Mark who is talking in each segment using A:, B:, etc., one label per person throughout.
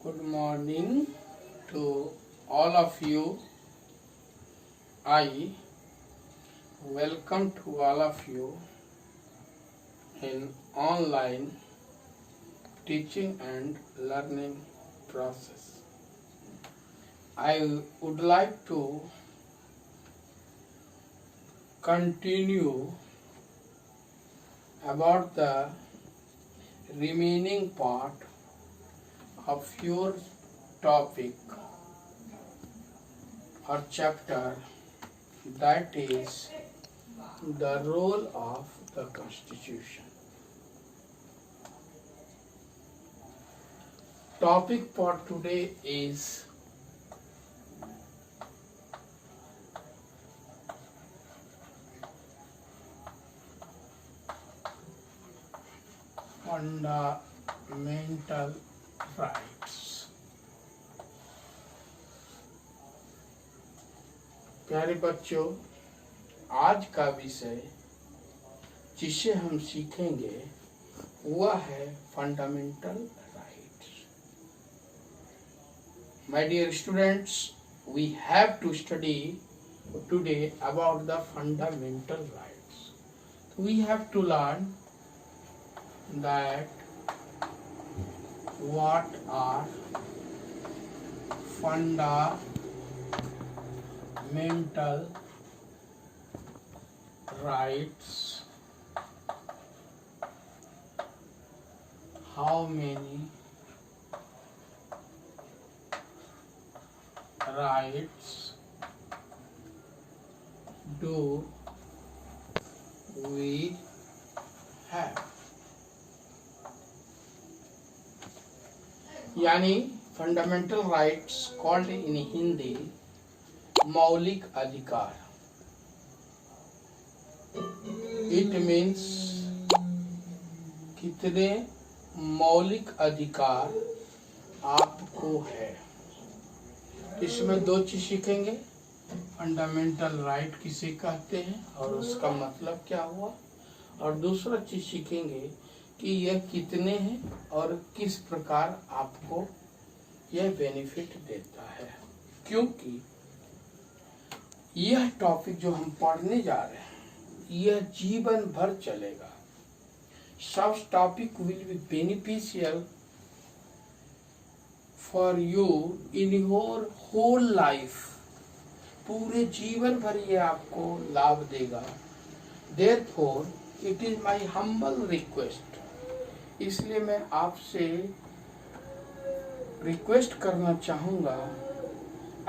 A: Good morning to all of you. I welcome to all of you in online teaching and learning process. I would like to continue about the remaining part of your topic or chapter, that is the role of the Constitution. Topic for today is fundamental rights. प्यारे बच्चों, आज का विषय जिसे हम सीखेंगे वह है fundamental rights. My dear students, we have to study today about the fundamental rights. We have to learn that what are fundamental rights, how many rights do we have. यानी fundamental rights called in Hindi मौलिक अधिकार. It means कितने मौलिक अधिकार आपको है. इसमें दो चीज सीखेंगे, फंडामेंटल राइट किसे कहते हैं और उसका मतलब क्या हुआ, और दूसरा चीज सीखेंगे कि यह कितने हैं और किस प्रकार आपको यह बेनिफिट देता है. क्योंकि यह टॉपिक जो हम पढ़ने जा रहे हैं यह जीवन भर चलेगा. सब topic will be beneficial for you in your whole life. पूरे जीवन भर ये आपको लाभ देगा. Therefore it is my humble request, इसलिए मैं आपसे रिक्वेस्ट करना चाहूँगा,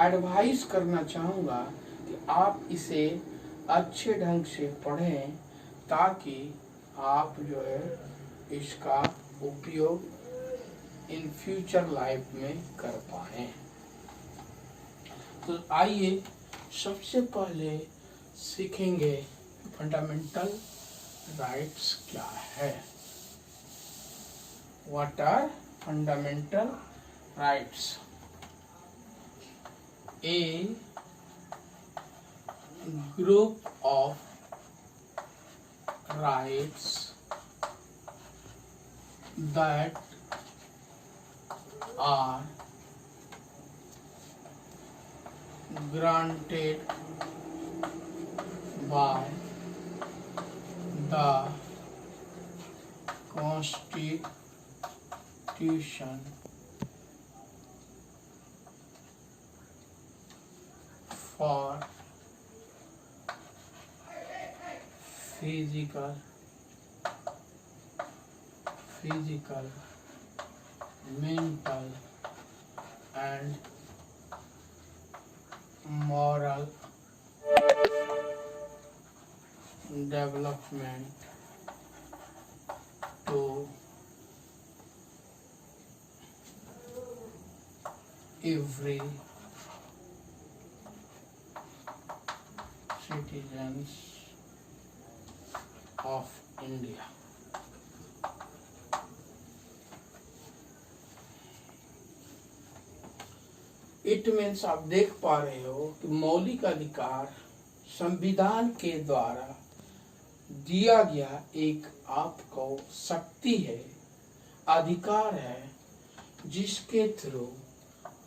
A: एडवाइस करना चाहूँगा कि आप इसे अच्छे ढंग से पढ़ें ताकि आप जो है इसका उपयोग इन फ्यूचर लाइफ में कर पाएं. तो आइए सबसे पहले सीखेंगे फंडामेंटल राइट्स क्या है. What are fundamental rights? A group of rights that are granted by the Constitution for physical, mental and moral development to every citizens of India. It means आप देख पा रहे हो कि मौलिक अधिकार संविधान के द्वारा दिया गया एक आपको शक्ति है, अधिकार है, जिसके थ्रू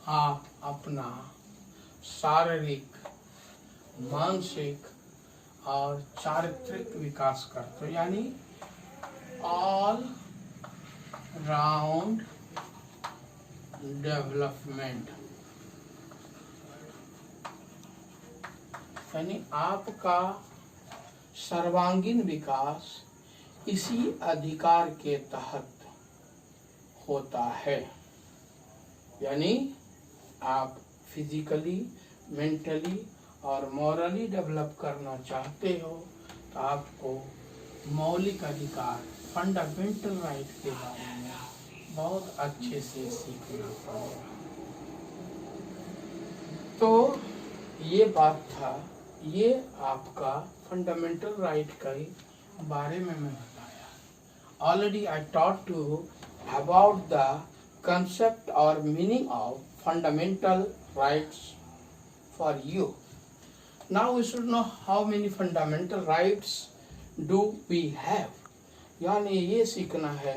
A: आप अपना शारीरिक, मानसिक और चारित्रिक विकास करते हो, यानी ऑल राउंड डेवलपमेंट, यानी आपका सर्वांगीण विकास इसी अधिकार के तहत होता है। यानी आप फिजिकली, मेंटली और मॉरली डेवलप करना चाहते हो तो आपको मौलिक अधिकार, फंडामेंटल राइट के बारे में बहुत अच्छे से सीखना पड़ेगा। तो ये बात था, ये आपका फंडामेंटल राइट के बारे में मैं बताया। Already I taught to about the concept or meaning of fundamental rights for you. Now we should know how many fundamental rights do we have. यानी ये सीखना है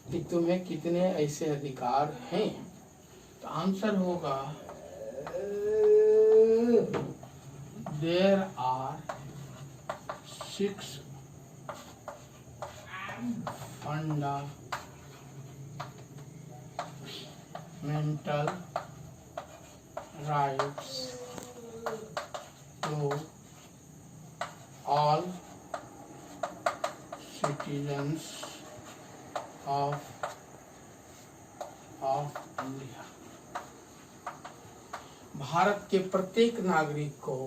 A: कि तुम्हें कितने ऐसे अधिकार हैं। तो आंसर होगा there are 6 fundamental rights to all citizens of India. Bharat के प्रत्येक नागरिक को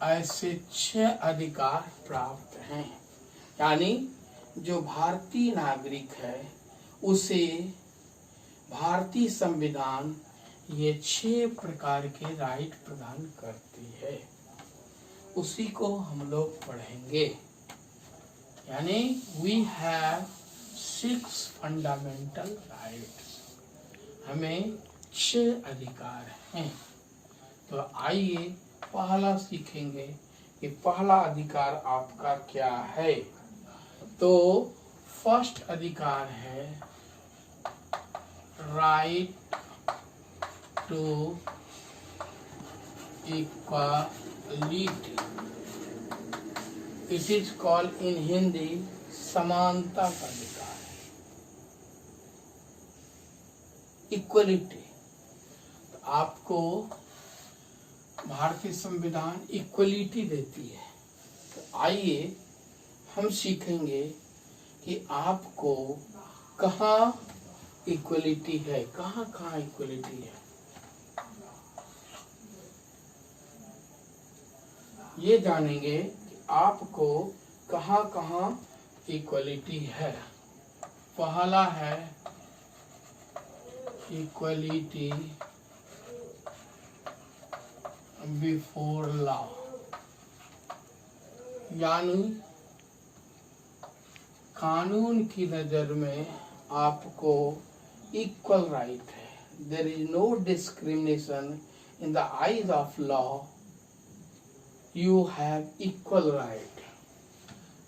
A: ऐसे 6 अधिकार प्राप्त हैं। यानी जो भारतीय नागरिक है उसे भारतीय संविधान ये 6 प्रकार के राइट प्रदान करती है। उसी को हम लोग पढ़ेंगे। यानी वी हैव 6 फंडामेंटल राइट्स, हमें 6 अधिकार हैं। तो आइए पहला सीखेंगे कि पहला अधिकार आपका क्या है। तो फर्स्ट अधिकार है right to equality. It is called in Hindi समानता का अधिकार है, इक्वलिटी। तो आपको भारतीय संविधान इक्वलिटी देती है। तो आइए हम सीखेंगे कि आपको कहाँ इक्वलिटी है, कहाँ कहाँ इक्वलिटी है। ये जानेंगे कि आपको कहाँ कहाँ इक्वलिटी है। पहला है इक्वलिटी बिफोर लॉ, यानी कानून की नजर में आपको इक्वल राइट है। There is no discrimination in the eyes of law, you have equal right.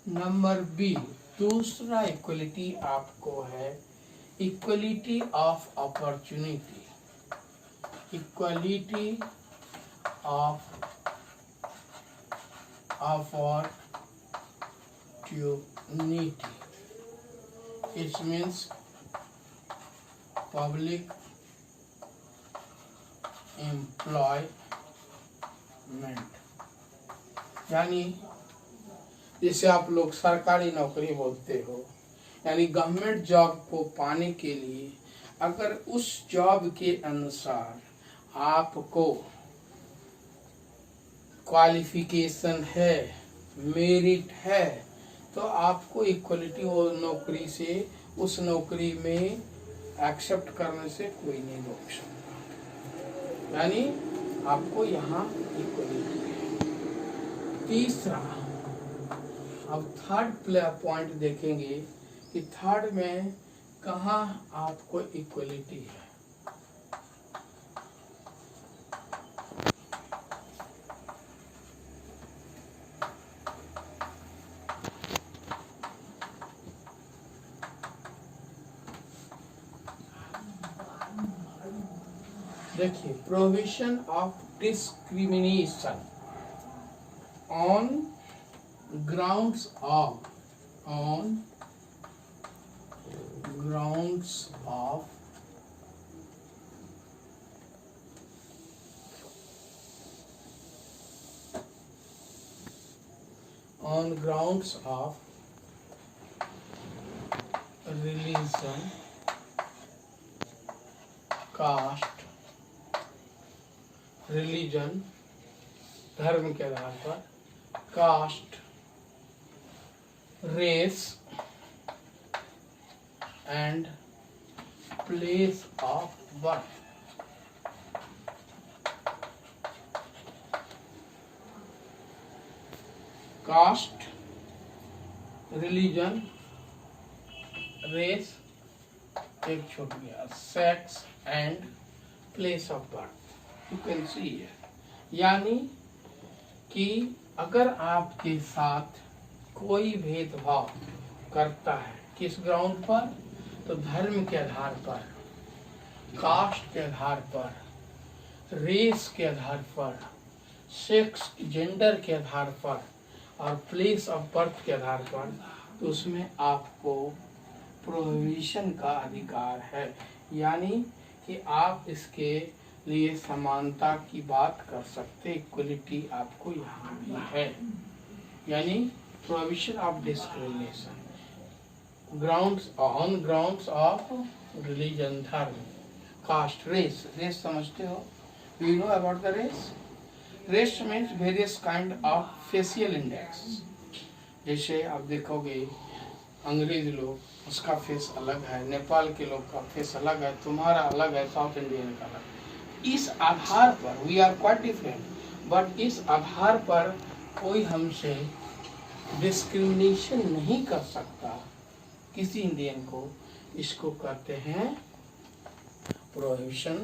A: Number B, दूसरा इक्वलिटी आपको है equality of opportunity. Equality of opportunity. It means public employment, यानी जिसे आप लोग सरकारी नौकरी बोलते हो। यानी गवर्नमेंट जॉब को पाने के लिए अगर उस जॉब के अनुसार आपको क्वालिफिकेशन है, मेरिट है, तो आपको इक्वलिटी वो नौकरी से, उस नौकरी में एक्सेप्ट करने से कोई नहीं रोक सकता। यानी आपको यहाँ इक्वलिटी है। तीसरा, अब थर्ड पॉइंट देखेंगे कि थर्ड में कहाँ आपको इक्वलिटी है। देखिए, prohibition of discrimination on grounds of on grounds of religion, caste, religion, धर्म के आधार पर, caste, race and place of birth. Caste, religion, race, एक छूट गया, sex and place of birth. You can see here, यानी कि अगर आपके साथ कोई भेदभाव करता है, किस ग्राउंड पर, तो धर्म के आधार पर, कास्ट के आधार पर, रेस के आधार पर, सेक्स जेंडर के आधार पर और प्लेस ऑफ बर्थ के आधार पर, तो उसमें आपको प्रोहिबिशन का अधिकार है। यानी कि आप इसके लिए समानता की बात कर सकते, इक्वलिटी आपको यहाँ भी है। यानी prohibition of discrimination grounds on grounds of religion, धर्म, कास्ट, रेस। रेस समझते हो? You know about the race? Race means various kind of facial index. जैसे आप देखोगे अंग्रेज लोग, उसका फेस अलग है, नेपाल के लोग का फेस अलग है, तुम्हारा अलग है, साउथ इंडियन का अलग। इस आधार पर we are quite different, but इस आधार पर कोई हमसे डिस्क्रिमिनेशन नहीं कर सकता किसी इंडियन को। इसको कहते हैं प्रोहिबिशन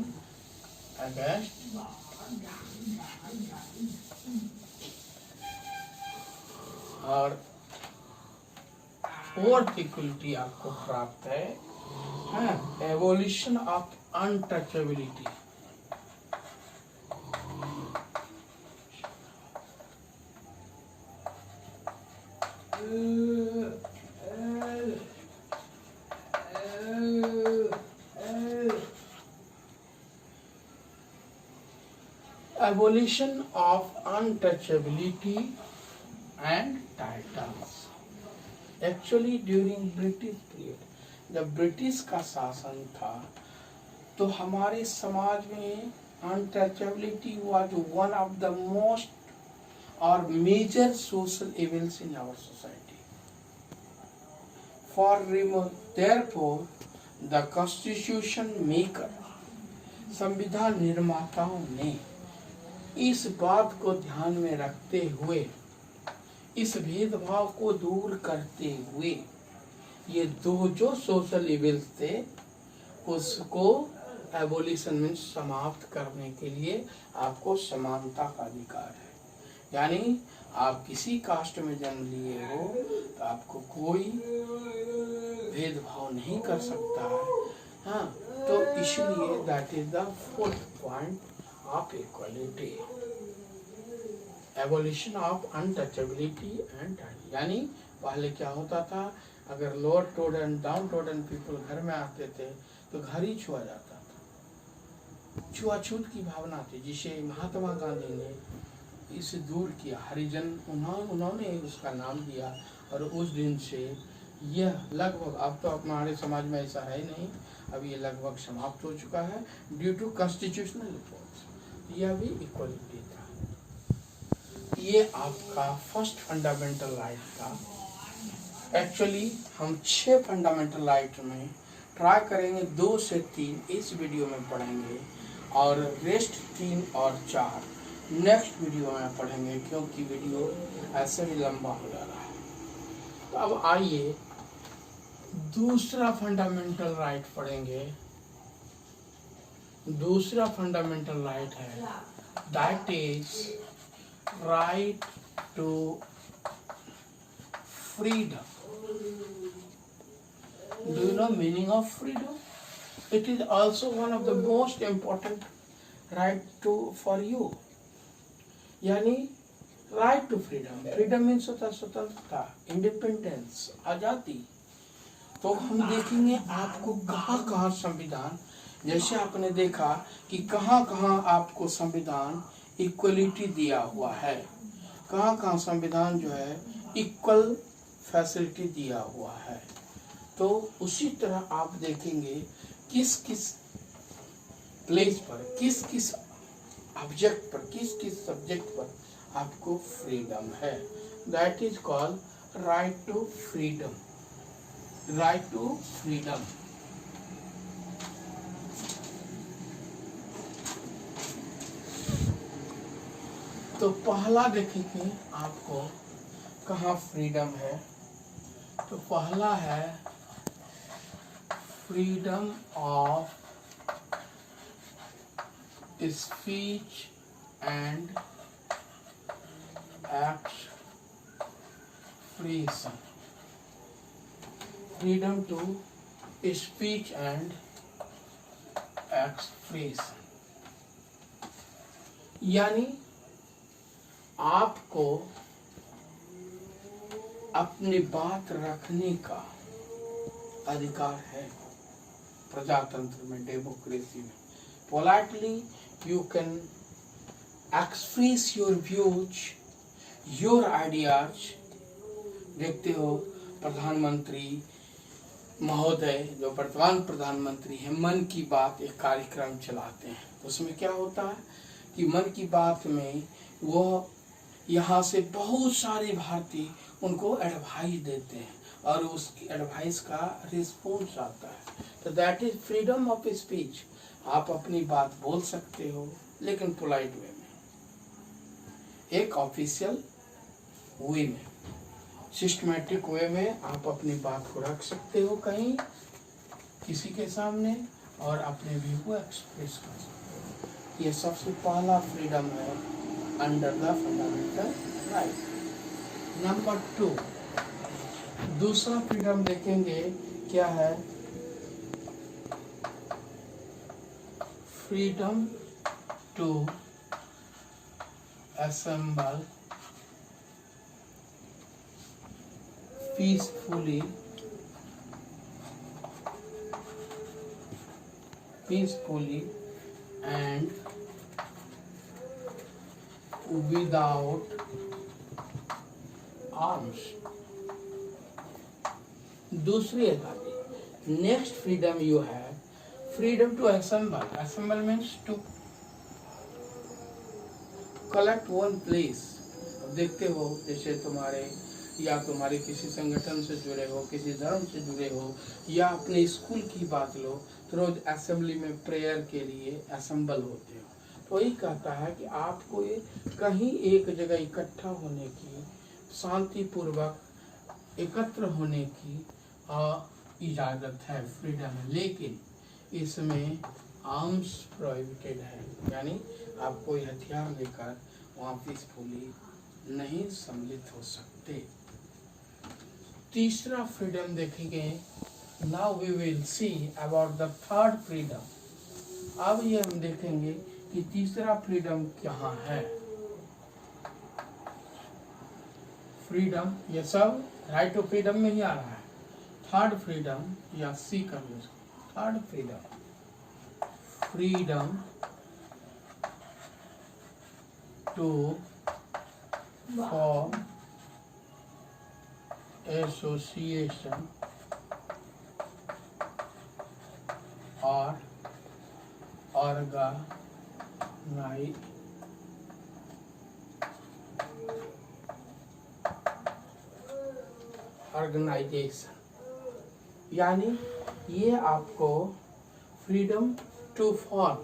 A: अगेंस्ट और फोर्थ इक्वलिटी आपको प्राप्त है, abolition of untouchability. Abolition of untouchability and titles. Actually during British period, जब ब्रिटिश का शासन था, तो हमारे समाज में untouchability was one of the most or major social evils in our society. Therefore, the Constitution maker, संविधान निर्माताओं ने इस बात को ध्यान में रखते हुए, इस भेदभाव को दूर करते हुए, ये दो जो सोशल इविल्स थे उसको एबोलिशन में समाप्त करने के लिए आपको समानता का अधिकार है। यानी आप किसी कास्ट में जन्म लिए हो तो आपको कोई भेदभाव नहीं कर सकता है। हाँ, तो इसलिए that is the fourth point of equality, abolition of untouchability and. यानी पहले क्या होता था, अगर लोअर टोडन डाउन टोडन पीपल घर में आते थे तो घर ही छुआ जाता था, छुआछूत की भावना थी, जिसे महात्मा गांधी ने इसे दूर किया। हरिजन उन्होंने उसका नाम दिया और उस दिन से यह लगभग, अब तो हमारे समाज में ऐसा है नहीं, अब ये लगभग समाप्त हो चुका है ड्यू टू कॉन्स्टिट्यूशनल रिपोर्ट्स। यह भी इक्वलिटी था। ये आपका फर्स्ट फंडामेंटल राइट था। एक्चुअली हम 6 फंडामेंटल राइट में ट्राई करेंगे, 2 से 3 इस वीडियो में पढ़ेंगे और रेस्ट 3 और 4 नेक्स्ट वीडियो में पढ़ेंगे, क्योंकि वीडियो ऐसे भी लंबा हो जा रहा है। तो अब आइए दूसरा फंडामेंटल राइट पढ़ेंगे। दूसरा फंडामेंटल राइट है, that is right to freedom. Do you know meaning of freedom? It is also one of the most important right to for you, यानी right to freedom. Freedom means होता है स्वतंत्रता, independence, आजादी। तो हम देखेंगे आपको कहाँ कहाँ संविधान, जैसे आपने देखा कि कहाँ कहाँ आपको संविधान इक्वलिटी दिया हुआ है, कहाँ कहाँ संविधान जो है इक्वल फैसिलिटी दिया हुआ है। तो उसी तरह आप देखेंगे किस किस प्लेस पर, किस किस ऑब्जेक्ट पर, किस किस सब्जेक्ट पर आपको फ्रीडम है। That is called right to freedom, right to freedom. तो पहला देखेंगे आपको कहाँ फ्रीडम है। तो पहला है freedom of speech and expression, freedom to speech and expression, यानी आपको अपनी बात रखने का अधिकार है प्रजातंत्र में, डेमोक्रेसी में। Politely you can express your views, your ideas. देखते हो प्रधानमंत्री महोदय, जो वर्तमान प्रधानमंत्री हैं, मन की बात एक कार्यक्रम चलाते हैं। उसमें क्या होता है कि मन की बात में वो यहाँ से बहुत सारे भारतीय उनको एडवाइस देते हैं और उसकी एडवाइस का रिस्पॉन्स आता है। तो that is freedom of speech. आप अपनी बात बोल सकते हो, लेकिन पोलाइट वे में, एक ऑफिशियल वे में, सिस्टमैटिक वे में आप अपनी बात को रख सकते हो कहीं किसी के सामने और अपने व्यू को एक्सप्रेस कर सकते हो। ये सबसे पहला फ्रीडम है under the fundamental right. Number 2, दूसरा फ्रीडम देखेंगे क्या है, freedom to assemble peacefully and without arms। दूसरी आजादी, next freedom you have freedom to assemble। assemble means to collect one place। अब देखते हो जैसे तुम्हारे किसी संगठन से जुड़े हो, किसी धर्म से जुड़े हो, या अपने स्कूल की बात लो तो रोज असेंबली में प्रेयर के लिए असेंबल होते हो। तो यही कहता है कि आपको ये कहीं एक जगह इकट्ठा होने की, शांतिपूर्वक एकत्र होने की इजाज़त है, फ्रीडम है, लेकिन इसमें आर्म्स प्रोहिबिटेड है, यानी आप कोई हथियार लेकर वहाँ पीसफुली नहीं सम्मिलित हो सकते। तीसरा फ्रीडम देखेंगे। Now we will see about the third freedom. अब ये हम देखेंगे कि तीसरा फ्रीडम कहाँ है। फ्रीडम, ये सब राइट टू फ्रीडम में ही आ रहा है। थर्ड फ्रीडम या सी कर लो, third freedom, freedom to form association और ऑर्गेनाइजेशन, यानी ये आपको फ्रीडम टू फॉर्म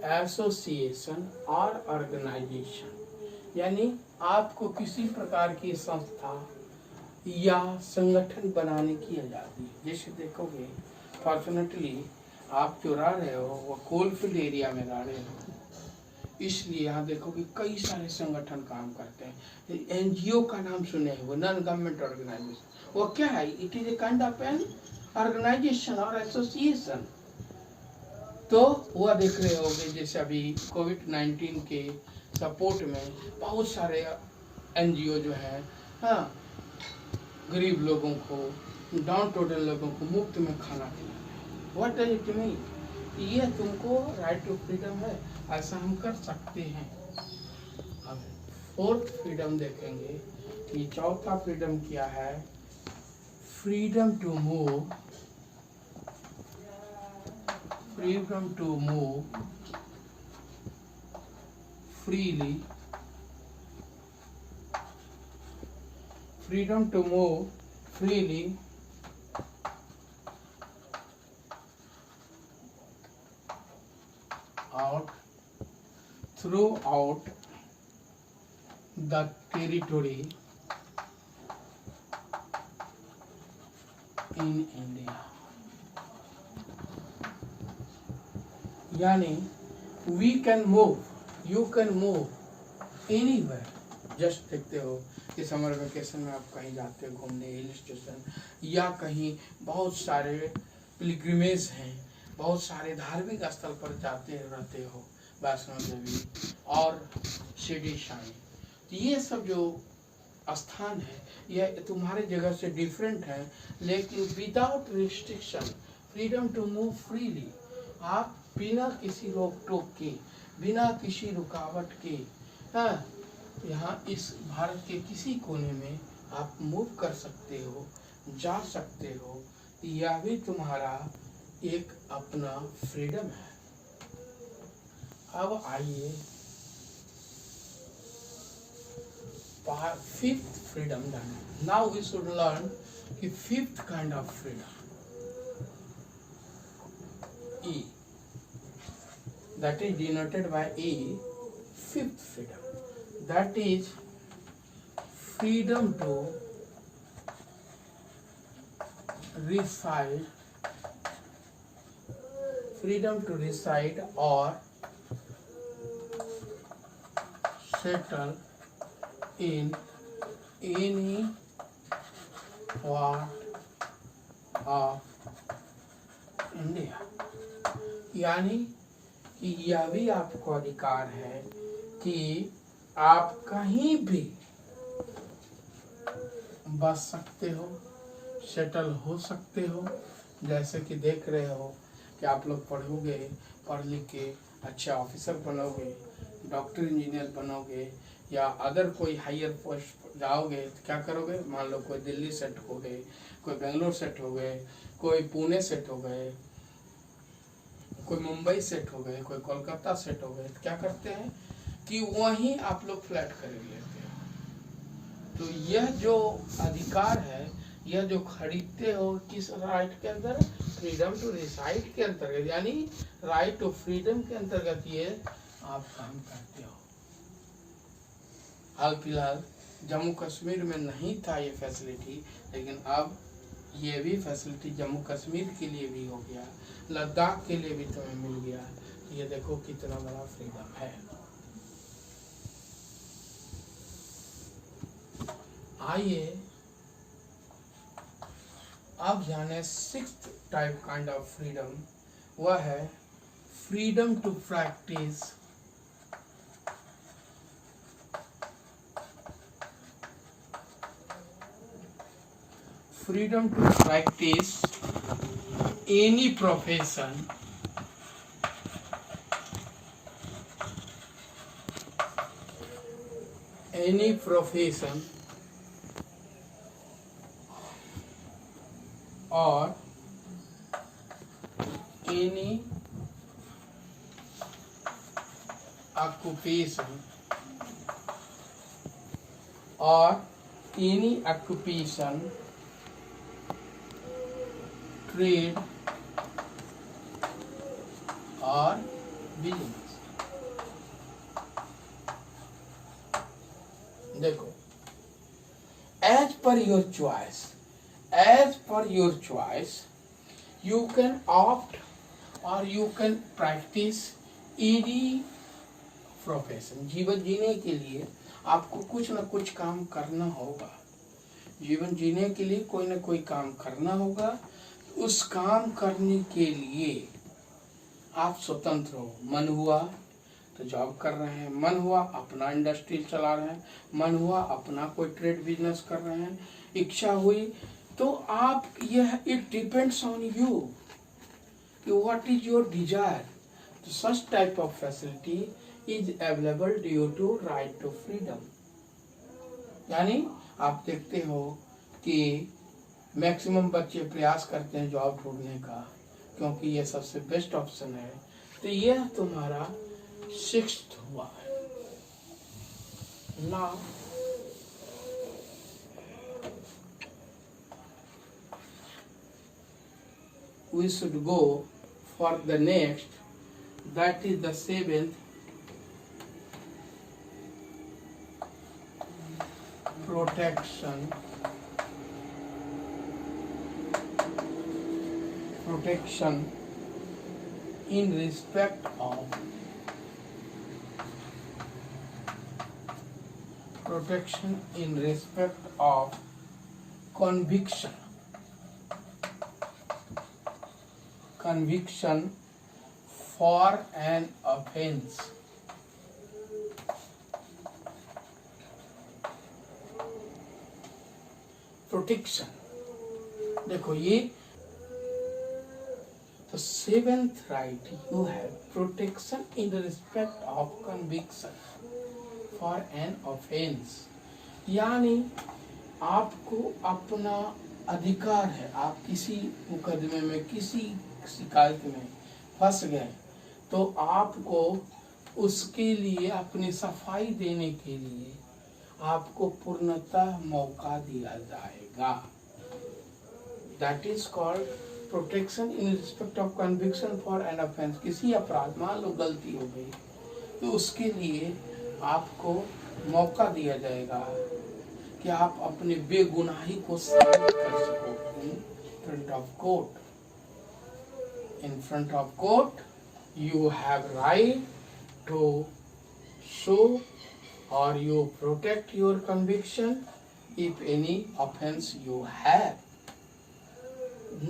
A: एसोसिएशन और ऑर्गेनाइजेशन, यानी आपको किसी प्रकार की संस्था या संगठन बनाने की आज़ादी। जैसे देखोगे, फॉर्चुनेटली आप जो रह रहे हो वो कोलफील्ड एरिया में रह रहे हो, इसलिए यहाँ देखो कि कई सारे संगठन काम करते हैं। एनजीओ का नाम सुने हो, नॉन गवर्नमेंट ऑर्गेनाइजेशन। वो क्या है? It is a kind of an organisation और एसोसिएशन। तो वह देख रहे होंगे जैसे अभी कोविड-19 के सपोर्ट में बहुत सारे एनजीओ जो है, हाँ, गरीब लोगों को, डाउन टोटल लोगों को मुफ्त में खाना खिलाना। What does it mean? ये तुमको राइट टू फ्रीडम है, ऐसा हम कर सकते हैं। अब फोर्थ फ्रीडम देखेंगे कि चौथा फ्रीडम क्या है? Freedom to move, freedom to move freely, freedom to move freely out throughout the territory in India। यानी we can move, you can move anywhere. Just देखते हो कि समर वेकेशन में आप कहीं जाते हो घूमने, हिल स्टेशन या कहीं, बहुत सारे पिलग्रिमेज हैं, बहुत सारे धार्मिक स्थल पर जाते रहते हो, वैष्णो देवी और शिरडी साईं। तो ये सब जो स्थान है यह तुम्हारे जगह से डिफरेंट है, लेकिन without restriction, freedom to move freely. आप बिना किसी रोक टोक के, बिना किसी रुकावट के, हाँ, यहाँ इस भारत के किसी कोने में आप मूव कर सकते हो, जा सकते हो। यह भी तुम्हारा एक अपना फ्रीडम है। अब आइए fifth freedom done. Now we should learn कि fifth kind of freedom, E, that is denoted by E, fifth freedom, that is freedom to reside, freedom to reside or settle in any part of India। यानी कि यह भी आपको अधिकार है कि आप कहीं भी बस सकते हो, सेटल हो सकते हो। जैसे कि देख रहे हो कि आप लोग पढ़ोगे, पढ़ लिख के अच्छे ऑफिसर बनोगे, डॉक्टर इंजीनियर बनोगे या अदर कोई हायर पोस्ट जाओगे तो क्या करोगे? मान लो कोई दिल्ली सेट हो गए, कोई बेंगलोर सेट हो गए, कोई पुणे सेट हो गए, कोई मुंबई सेट हो गए, कोई कोलकाता सेट हो गए, तो क्या करते हैं कि वहीं आप लोग फ्लैट खरीद लेते हो। तो यह जो अधिकार है, यह जो खरीदते हो, किस राइट के अंदर? फ्रीडम टू रिसाइड के अंतर्गत, यानी राइट टू फ्रीडम के अंतर्गत ये आप काम करते हो। हाल फिलहाल जम्मू कश्मीर में नहीं था ये फैसिलिटी, लेकिन अब ये भी फैसिलिटी जम्मू कश्मीर के लिए भी हो गया, लद्दाख के लिए भी तुम्हें मिल गया। तो ये देखो कितना बड़ा फ्रीडम है। आइए अब जाने sixth type kind of freedom, वह है freedom to practice freedom to practice any profession or any occupation trade or business। देखो, as per your choice you can opt or you can practice any profession. जीवन जीने के लिए आपको कुछ न कुछ काम करना होगा। जीवन जीने के लिए कोई न कोई काम करना होगा। उस काम करने के लिए आप स्वतंत्र हो। मन हुआ तो जॉब कर रहे हैं, मन हुआ अपना इंडस्ट्री चला रहे हैं, मन हुआ अपना कोई ट्रेड बिजनेस कर रहे हैं, इच्छा हुई तो आप, यह इट डिपेंड्स ऑन यू कि व्हाट इज योर डिजायर। तो such type of facility is available due to right to freedom. यानी आप देखते हो कि मैक्सिमम बच्चे प्रयास करते हैं जॉब ढूंढने का, क्योंकि ये सबसे बेस्ट ऑप्शन है। तो यह तुम्हारा 6th हुआ है। Now we should go for the next, that is the 7th, protection in respect of conviction for an offense। Protection, देखो ये तो 7th right you have protection in respect of conviction for an offence. यानी आपको अपना अधिकार है, आप किसी मुकदमे में, किसी शिकायत में फंस गए तो आपको उसके लिए, अपनी सफाई देने के लिए आपको पूर्णतः मौका दिया जाएगा। That is called protection in respect of conviction for an offence. किसी अपराध, मान लो गलती हो गई तो उसके लिए आपको मौका दिया जाएगा कि आप अपने बेगुनाही को साबित कर सको in front of court. In front of court, you have right to show or you protect your conviction if any offense you have.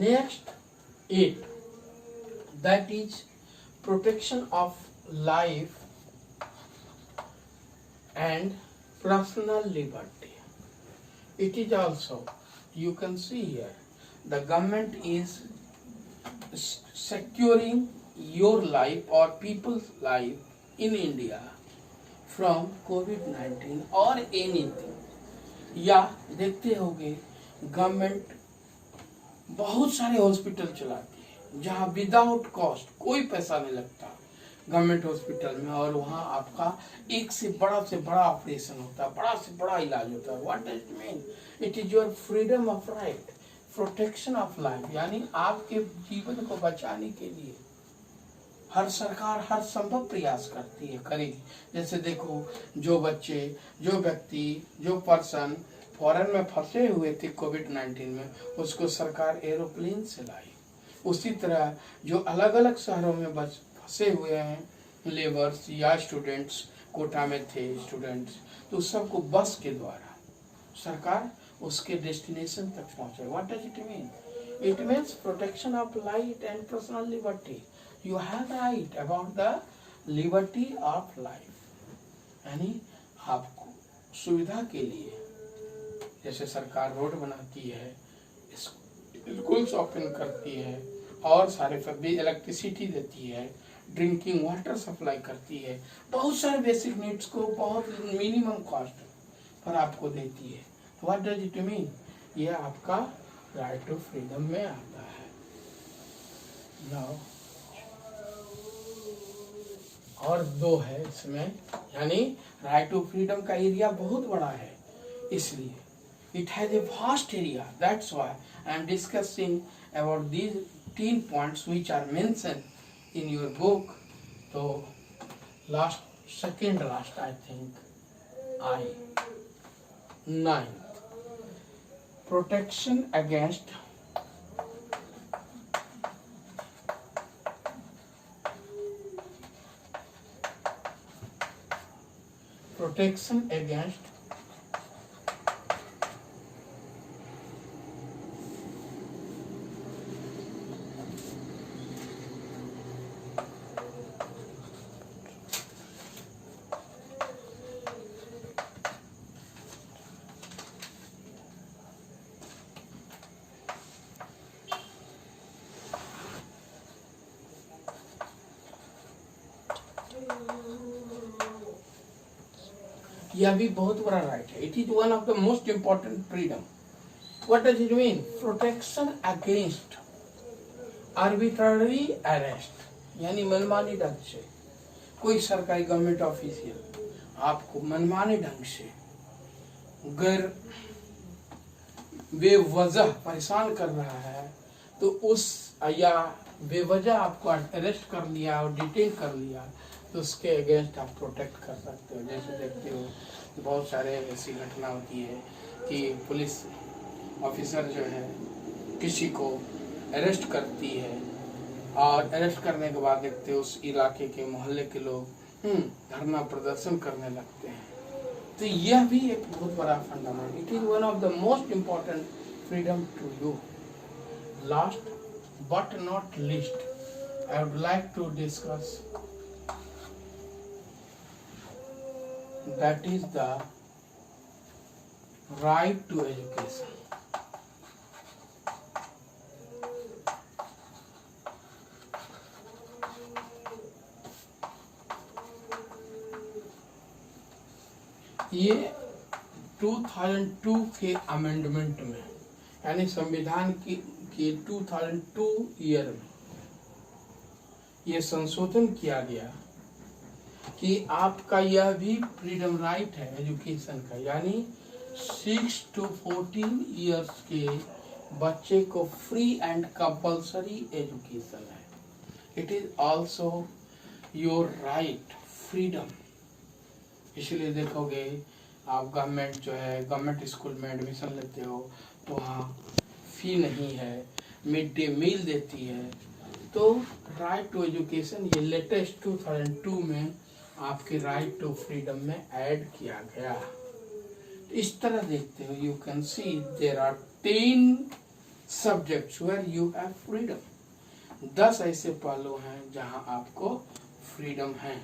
A: Next, 8, that is protection of life and personal liberty. It is also, you can see here, the government is securing your life or people's life in India from COVID-19 or anything। या देखते होंगे government बहुत सारे hospital चलाती है जहाँ without cost, कोई पैसा नहीं लगता गवर्नमेंट हॉस्पिटल में, और वहाँ आपका एक से बड़ा ऑपरेशन होता है, बड़ा से बड़ा इलाज होता है। What does it mean? It is your freedom of right, protection of life. यानी आपके जीवन को बचाने के लिए हर सरकार हर संभव प्रयास करती है, करेगी। जैसे देखो, जो बच्चे, जो व्यक्ति, जो पर्सन फॉरेन में फंसे हुए थे कोविड-19 में, उसको सरकार एरोप्लेन से लाई। उसी तरह जो अलग अलग शहरों में फंसे हुए हैं लेबर्स या स्टूडेंट्स, कोटा में थे स्टूडेंट्स, तो सबको बस के द्वारा सरकार उसके डेस्टिनेशन तक पहुंचे। What does it mean? It means protection of life and personal liberty. You have right about the liberty of life. यानी आपको सुविधा के लिए, जैसे सरकार रोड बनाती है, स्कूल्स ओपन करती है, और सारे इलेक्ट्रिसिटी देती है, ड्रिंकिंग वाटर सप्लाई करती है, बहुत सारे बेसिक नीड्स को बहुत मिनिमम कॉस्ट पर आपको देती है। What does it mean? ये आपका राइट टू फ्रीडम में आता है। नाउ और 2 है इसमें, यानी राइट टू फ्रीडम का एरिया बहुत बड़ा है, इसलिए it has a vast area. That's why I am discussing about these 10 points which are mentioned in your book. So second last I think, 9th, protection against protection against यह भी बहुत बड़ा right है। It is one of the most important freedom. What does it mean? Protection against arbitrary arrest, यानी मनमानी ढंग से कोई सरकारी गवर्नमेंट ऑफिशियल आपको मनमानी ढंग से गैर बेवजह परेशान कर रहा है, तो उस या बेवजह आपको अरेस्ट कर लिया और डिटेन कर लिया, तो उसके अगेंस्ट आप प्रोटेक्ट कर सकते हो। जैसे देखते हो बहुत सारे ऐसी घटना होती है कि पुलिस ऑफिसर जो है किसी को अरेस्ट करती है, और अरेस्ट करने के बाद देखते हो उस इलाके के मोहल्ले के लोग धरना प्रदर्शन करने लगते हैं। तो यह भी एक बहुत बड़ा fundament. It is one of the most important freedom to you. Last but not least, I would like to discuss that is the right to education. ये 2002 के अमेंडमेंट में, यानी संविधान की 2002 ईयर में ये संशोधन किया गया कि आपका यह भी फ्रीडम राइट है एजुकेशन का, यानी 6 to 14 ईयर्स के बच्चे को फ्री एंड कंपल्सरी एजुकेशन है। It is also your right, freedom. इसलिए देखोगे आप गवर्नमेंट जो है, गवर्नमेंट स्कूल में एडमिशन लेते हो तो वहाँ फी नहीं है, मिड डे मील देती है। तो राइट टू एजुकेशन ये लेटेस्ट 2002 में आपके राइट टू फ्रीडम में ऐड किया गया। इस तरह देखते हो, you can see there are 10 subjects where you have freedom. 10 ऐसे पहलू हैं जहां आपको फ्रीडम है।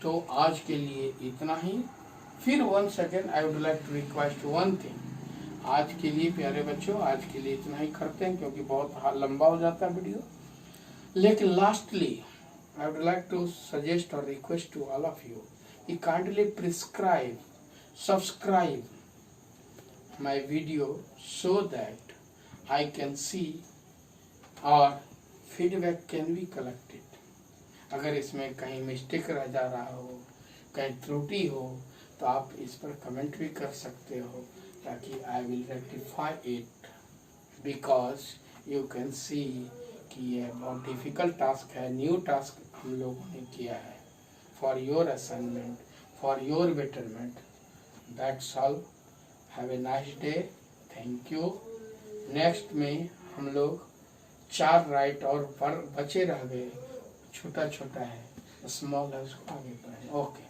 A: तो आज के लिए इतना ही। फिर one second I would like to request one thing. आज के लिए प्यारे बच्चों, आज के लिए इतना ही करते हैं क्योंकि बहुत लंबा हो जाता है वीडियो। लेकिन lastly I would like to suggest और request to all of you कि kindly prescribe, subscribe my video so that I can see और फीडबैक कैन बी कलेक्टेड। अगर इसमें कहीं मिस्टेक रह जा रहा हो, कहीं त्रुटि हो, तो आप इस पर कमेंट भी कर सकते हो ताकि I will rectify it. Because you can सी कि ये बहुत डिफिकल्ट टास्क है, न्यू टास्क हम लोगों ने किया है for your assignment, for your betterment. That's all. Have a nice day. Thank you. Next में हम लोग 4 राइट और बचे रह गए, छोटा छोटा है, स्मॉल है, उसको आगे पढ़ें। ओके।